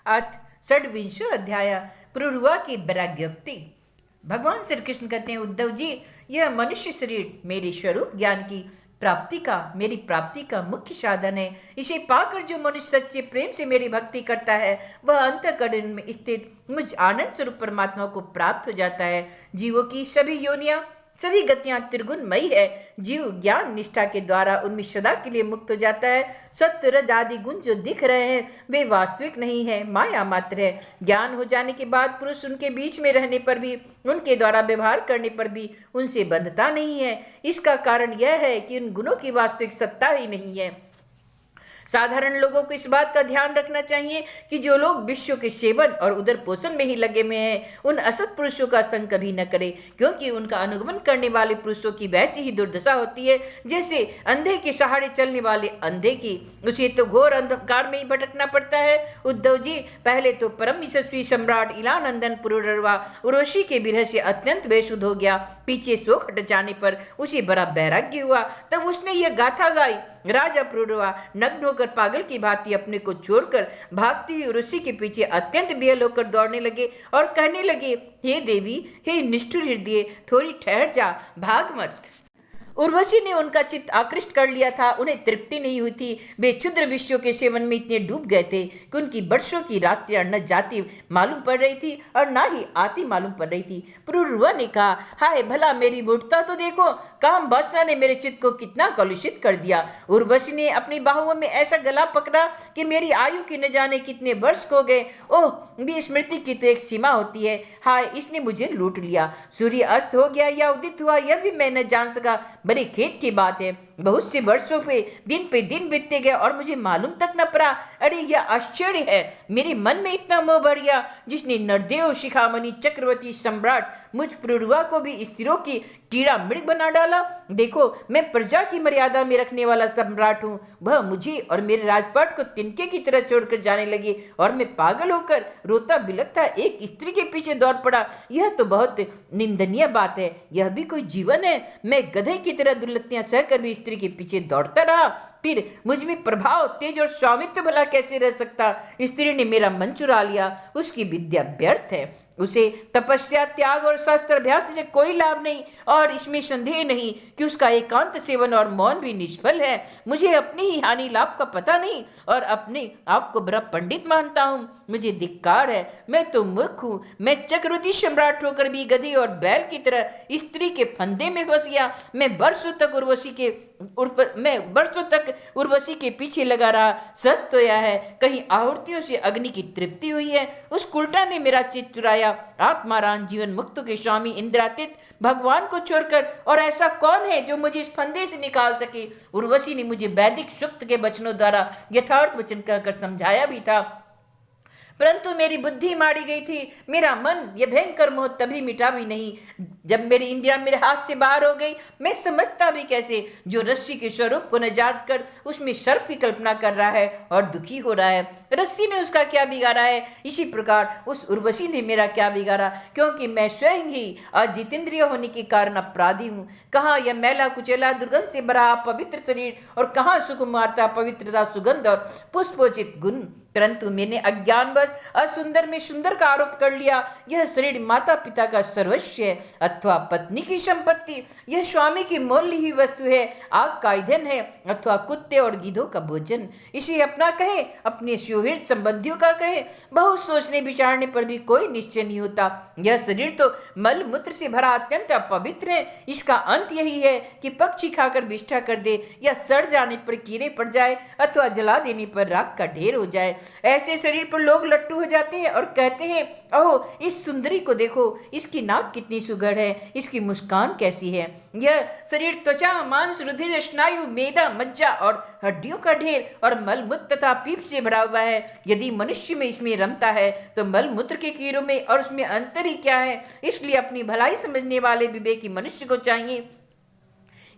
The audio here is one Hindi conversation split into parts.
अथ षड्विंशो अध्याय पुरुरुआ की वैराग्योक्ति। भगवान श्री कृष्ण कहते हैं, उद्धव जी, यह मनुष्य शरीर मेरे स्वरूप ज्ञान की मेरी प्राप्ति का मुख्य साधन है। इसे पाकर जो मनुष्य सच्चे प्रेम से मेरी भक्ति करता है वह अंतःकरण में स्थित मुझ आनंद स्वरूप परमात्मा को प्राप्त हो जाता है। जीवों की सभी योनियां, सभी गतियां त्रिगुणमयी है। जीव ज्ञान निष्ठा के द्वारा उनमें सदा के लिए मुक्त हो जाता है। सत्य रज आदि गुण जो दिख रहे हैं वे वास्तविक नहीं है, माया मात्र है। ज्ञान हो जाने के बाद पुरुष उनके बीच में रहने पर भी, उनके द्वारा व्यवहार करने पर भी उनसे बंधता नहीं है। इसका कारण यह है कि उन गुणों की वास्तविक सत्ता ही नहीं है। साधारण लोगों को इस बात का ध्यान रखना चाहिए कि जो लोग विश्व के सेवन और उदर पोषण में ही लगे हुए हैं उन असत पुरुषों का संग कभी न करें, क्योंकि उनका अनुगमन करने वाले पुरुषों की वैसी ही दुर्दशा होती है जैसे अंधे के सहारे चलने वाले अंधे की। उसे तो घोर अंधकार में ही भटकना पड़ता है। उद्धव जी, पहले तो परम यशस्वी सम्राट इलानंदन पुरुरवा उर्वशी के विरह से अत्यंत बेसुध हो गया। पीछे शोक हट जाने पर उसे बड़ा वैराग्य हुआ। तब उसने यह गाथा गाई, राजा पुरुरवा नग्न पागल की भांति अपने को छोड़कर भागती हुई उर्वशी के पीछे अत्यंत बेहल होकर दौड़ने लगे और कहने लगे, हे देवी, हे निष्ठुर हृदय, थोड़ी ठहर जा, भाग मत। उर्वशी ने उनका चित्त आकृष्ट कर लिया था। उन्हें तृप्ति नहीं हुई थी। वे क्षुद्र विषयों के सेवन में इतने डूब गए थे कि उनकी वर्षों की रात्रियां न जाती मालूम पड़ रही थी और ना ही आती मालूम पड़ रही थी। पुरुरवा ने कहा, हाय भला मेरी मूर्खता तो देखो, काम वासना ने मेरे चित्त को कितना कलुषित कर दिया। उर्वशी ने अपनी बाहुओं में ऐसा गला पकड़ा कि मेरी आयु की न जाने कितने वर्ष खो गए। ओह, भी स्मृति की तो एक सीमा होती है। हाय, इसने मुझे लूट लिया। सूर्य अस्त हो गया या उदित हुआ यह भी मैं न जान सका। बड़े खेद की बात है, बहुत से वर्षों पे दिन बीतते गए और मुझे मालूम तक न पड़ा। अरे यह आश्चर्य है, मेरे मन में इतना मोह बढ़ गया जिसने नरदेव शिखामणि चक्रवर्ती सम्राट मुझ पुरुरवा को भी स्त्रियों की कीड़ा मृग बना डाला। देखो, मैं प्रजा की मर्यादा में रखने वाला सम्राट हूँ, वह मुझे और मेरे राजपाट को तिनके की तरह छोड़कर जाने लगे और मैं पागल होकर रोता बिलखता एक स्त्री के पीछे दौड़ पड़ा। यह तो बहुत निंदनीय बात है। यह भी कोई जीवन है? मैं गधे की तरह दुर्लतियां सहकर भी स्त्री के पीछे दौड़ता रहा। फिर मुझ में प्रभाव, तेज और स्वामित्व भला कैसे रह सकता? स्त्री ने मेरा मन चुरा लिया। उसकी विद्या व्यर्थ है। उसे तपस्या, त्याग और शास्त्र अभ्यास में से कोई लाभ नहीं और इसमें संदेह नहीं कि उसका एकांत सेवन और मौन भी निष्फल है। मुझे अपनी ही हानि लाभ का पता नहीं और अपने आप को बड़ा पंडित मानता हूँ। मुझे धिक्कार है, मैं तो मूर्ख हूँ। मैं चक्रवर्ती सम्राट होकर भी गधी और बैल की तरह स्त्री के फंदे में फंस गया। मैं वर्षों तक उर्वशी के पीछे लगा रहा। सच तो यह है, कहीं आहुतियों से अग्नि की तृप्ति हुई है। उस कुलटा ने मेरा चित्त चुराया। आत्माराम जीवन मुक्त के स्वामी इंद्रातीत भगवान को छोड़कर और ऐसा कौन है जो मुझे इस फंदे से निकाल सके? उर्वशी ने मुझे वैदिक सूक्त के वचनों द्वारा यथार्थ वचन कहकर समझाया भी था, परंतु मेरी बुद्धि मारी गई थी। मेरा मन यह भयंकर मोह तभी मिटा भी नहीं जब मेरी इंद्रियां मेरे हाथ से बाहर हो गई। मैं समझता भी कैसे? जो रस्सी के स्वरूप को न जानकर उसमें सर्प की कल्पना कर रहा है और दुखी हो रहा है, रस्सी ने उसका क्या बिगाड़ा है? इसी प्रकार उस उर्वशी ने मेरा क्या बिगाड़ा? क्योंकि मैं स्वयं ही अजितेंद्रिय होने के कारण अपराधी हूँ। कहाँ यह मैला कुचेला दुर्गंध से भरा पवित्र शरीर और कहाँ सुकुमारता, पवित्रता, सुगंध और पुष्पोचित गुण। परंतु मैंने अज्ञानवश असुंदर में सुंदर का आरोप कर लिया। यह शरीर माता पिता का सर्वस्व है अथवा पत्नी की संपत्ति। यह स्वामी की मूल्य ही वस्तु है, आग का ईंधन है अथवा कुत्ते और गिद्धों का भोजन। इसे अपना कहे, अपने सुहृद संबंधियों का कहे, बहुत सोचने विचारने पर भी कोई निश्चय नहीं होता। यह शरीर तो मल मूत्र से भरा अत्यंत अपवित्र है। इसका अंत यही है कि पक्षी खाकर विष्ठा कर दे या सड़ जाने पर कीड़े पड़ जाए अथवा जला देने पर राख का ढेर हो जाए। ऐसे शरीर पर लोग लट्टू हो जाते हैं और कहते हैं, ओह, इस सुंदरी को देखो, इसकी नाक कितनी सुघड़ है, इसकी मुस्कान कैसी है। यह शरीर त्वचा, मांस, रुधिर, स्नायु, मेदा, मज्जा और हड्डियों का ढेर और मलमूत्र तथा पीप से भरा हुआ है। यदि मनुष्य में इसमें रमता है तो मलमूत्र के कीड़ों में और उसमें अंतर ही क्या है? इसलिए अपनी भलाई समझने वाले विवेकी मनुष्य को चाहिए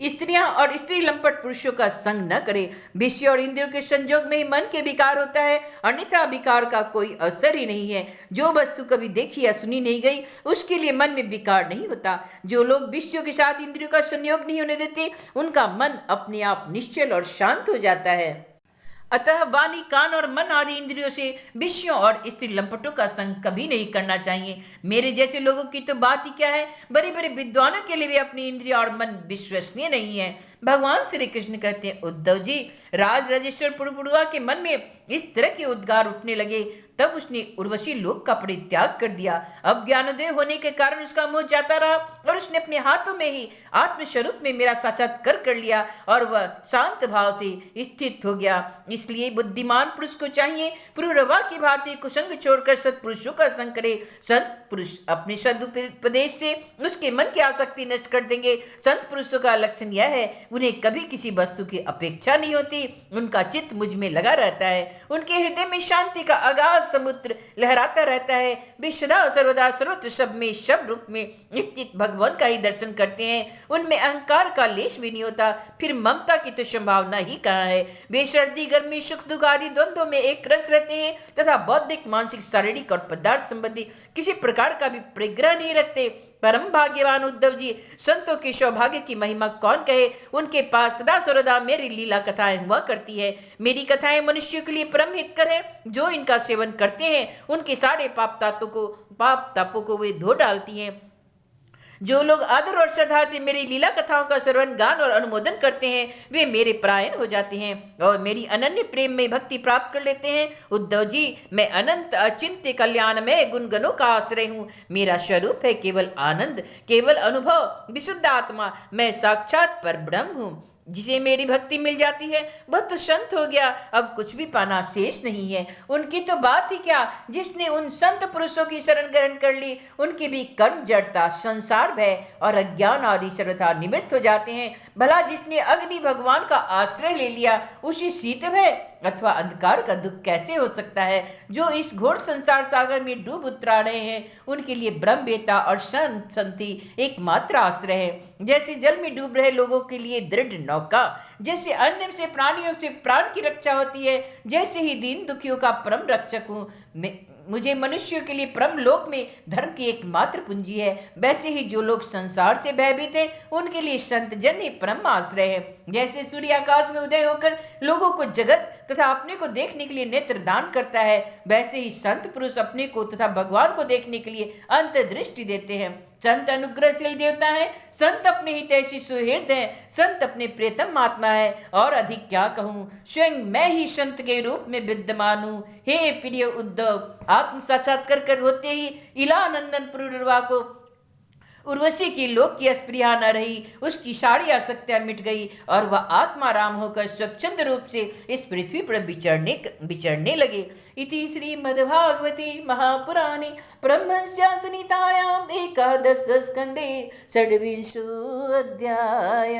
स्त्रियां और स्त्री लंपट पुरुषों का संग न करे। विषय और इंद्रियों के संजोग में ही मन के विकार होता है, अन्यथा विकार का कोई असर ही नहीं है। जो वस्तु कभी देखी या सुनी नहीं गई उसके लिए मन में विकार नहीं होता। जो लोग विषयों के साथ इंद्रियों का संयोग नहीं होने देते उनका मन अपने आप निश्चल और शांत हो जाता है। अतः वाणी, कान और मन आदि इंद्रियों से विषयों और स्त्री लंपटों का संग कभी नहीं करना चाहिए। मेरे जैसे लोगों की तो बात ही क्या है, बड़े बड़े विद्वानों के लिए भी अपनी इंद्रिय और मन विश्वसनीय नहीं है। भगवान श्री कृष्ण कहते हैं, उद्धव जी, राज राजेश्वर पुरुपुरुआ के मन में इस तरह के उद्गार उठने लगे, तब उसने उर्वशी लोक का परित्याग कर दिया। अब ज्ञानोदय होने के कारण उसका मोह जाता रहा और उसने अपने हाथों में ही आत्मस्वरूप में मेरा साक्षात्कार कर लिया और वह शांत भाव से स्थित हो गया। इसलिए बुद्धिमान पुरुष को चाहिए पुरुरवा की भांति कुसंग छोड़कर सत्पुरुषों का संग करे। संत पुरुष अपने सदुपदेश से उसके मन की आसक्ति नष्ट कर देंगे। संत पुरुषों का लक्षण यह है, उन्हें कभी किसी वस्तु की अपेक्षा नहीं होती, उनका चित्त मुझ में लगा रहता है, उनके हृदय में शांति का अगाध समुद्र लहराता रहता है। वे सदा सर्वदा सर्वत्र सब में सब रूप में स्थित भगवान का ही दर्शन करते हैं। उनमें अहंकार का लेश भी नहीं होता, फिर ममता की तो संभावना ही कहाँ है। वे सर्दी गर्मी सुख दुख आदि द्वंद्वों में एक रस रहते हैं तथा बौद्धिक मानसिक शारीरिक और पदार्थ संबंधी किसी प्रकार का भी परिग्रह नहीं रखते। परम भाग्यवान उद्धव जी, संतों के सौभाग्य की महिमा कौन कहे। उनके पास सदा सर्वदा मेरी लीला कथाएं हुआ करती है। मेरी कथाएं मनुष्यों के लिए परम हितकर है। जो इनका सेवन करते हैं उनके सारे पाप तापों को वे धो डालती हैं। जो लोग आदर और श्रद्धा से मेरी लीला कथाओं का श्रवण गान और अनुमोदन करते हैं, वे मेरे परायण हो जाते हैं और मेरी अनन्य प्रेम में भक्ति प्राप्त कर लेते हैं। उद्धव जी, मैं अनंत अचिंत्य कल्याण में गुणगणों का आश्रय हूँ। मेरा स्वरूप है केवल आनंद, केवल अनुभव, विशुद्ध आत्मा। मैं साक्षात पर ब्रह्म हूँ। जिसे मेरी भक्ति मिल जाती है वह तो संत हो गया, अब कुछ भी पाना शेष नहीं है। उनकी तो बात ही क्या, जिसने उन संत पुरुषों की शरण ग्रहण कर ली, उनकी भी कर्म जड़ता, संसार भय और अज्ञान आदि सर्वथा निवृत्त हो जाते हैं। भला जिसने अग्नि भगवान का आश्रय ले लिया, उसे शीत भय अथवा अंधकार का दुख कैसे हो सकता है। जो इस घोर संसार सागर में डूब उतरा रहे हैं, उनके लिए ब्रह्म बेता और संत संति एकमात्र आश्रय है। जैसे जल में डूब रहे लोगों के लिए दृढ़ नौका, जैसे अन्न से प्राणियों से प्राण की रक्षा होती है, जैसे ही दीन दुखियों का परम रक्षक हूँ मुझे मनुष्यों के लिए परम लोक में धर्म की एकमात्र पूंजी है, वैसे ही जो लोग संसार से भयभीत हैं उनके लिए संत जन ही परम आश्रय है। जैसे सूर्य आकाश में उदय होकर लोगों को जगत तथा अपने को देखने के लिए नेत्र दान करता है, वैसे ही संत पुरुष अपने को तथा भगवान को देखने के लिए अंतर्दृष्टि देते हैं। संत अनुग्रहशील देवता है, संत अपने हितैषी सुहृद है, संत अपने प्रियतम आत्मा है, और अधिक क्या कहूँ। स्वयं मैं ही संत के रूप में विद्यमान हूँ। हे प्रिय उद्धव, आत्म साक्षात्कार कर होते ही इलानंदन पुरुरवा को उर्वशी की लोक की स्पृहा न रही, उसकी सारी आसक्तियां मिट गई और वह आत्मा राम होकर स्वच्छंद रूप से इस पृथ्वी पर विचरने लगे। इति श्रीमद्भागवते महापुराणे ब्रह्मस्या संहितायां एकादश स्कंदे षड्विंशो अध्याय।